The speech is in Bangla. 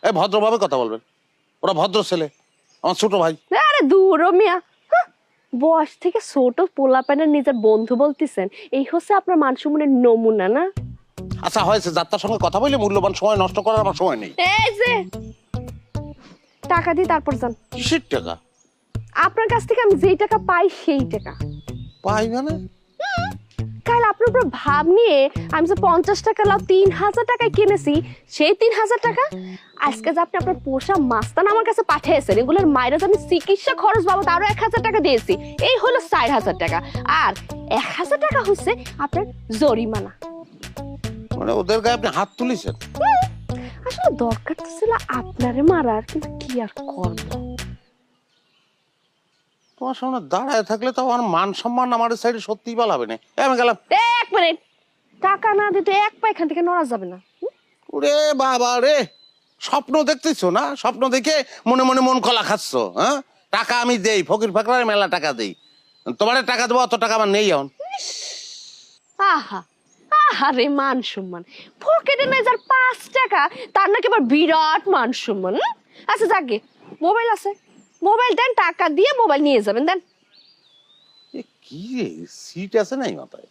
এই ভদ্রভাবে কথা বলবেন, ওরা ভদ্র ছেলে, আমার ছোট ভাই। আরে দূর মিয়া, বয়স থেকে ছোট পোলাপানের নিজের বন্ধু বলতেছেন, এই হচ্ছে আপনার মান সম্মানের নমুনা না? আচ্ছা হয়েছে, যাত্রার সঙ্গে কথা বলে মূল্যবান সময় নষ্ট করার আমার সময় নেই। এই যে টাকা দিয়ে তারপর যান। কিসের টাকা? আপনার কাছ থেকে আমি যেই টাকা পাই সেই টাকা পাই মানে? কাল আপনার উপর ভাব নিয়ে আমি যে 50 টাকা লাভ 3000 টাকায় কিনেছি, সেই 3000 টাকা আজকে যে আপনি আপনার পোষা মাস্তান আমার কাছে পাঠিয়েছেন, এগুলোর মায়েরা আমি চিকিৎসা খরচ বাবদ আরো 1000 টাকা দিয়েছি, এই হলো 4000 টাকা। আর 1000 টাকা হচ্ছে আপনার জরিমানা। মানে ওদের গায়ে আপনি হাত তুলেছেন? আসলে দরকার তো ছিল আপনারে মারার, কিন্তু কি আর করবো। তোমার সামনে দাঁড়ায় থাকলে তো আমার মান সম্মান আমার সাইডে সত্যিই পালাবে না। আমি গেলাম। এক মিনিট, টাকা না দিতে এক পা এখান থেকে নড়া যাবে না। ওরে বাবা রে, স্বপ্ন দেখতেছো না? স্বপ্ন দেখে মনে মনে মন কলা খাচ্ছ? হ্যাঁ, টাকা আমি দেই, ফকির ফাকরার মেলা টাকা দেই, তোমার টাকা দেবো অত টাকা আমার নেই এখন। আহা আহারে মান সম্মান, পকেটে নাই যার 5 টাকা তার নাকি আবার বিরাট মান সম্মান। আচ্ছা যাকে মোবাইল আছে, মোবাইল দেন, টাকা দিয়ে মোবাইল নিয়ে যাবেন, দেন। কি রে, সিট আছে নাই মাথায়?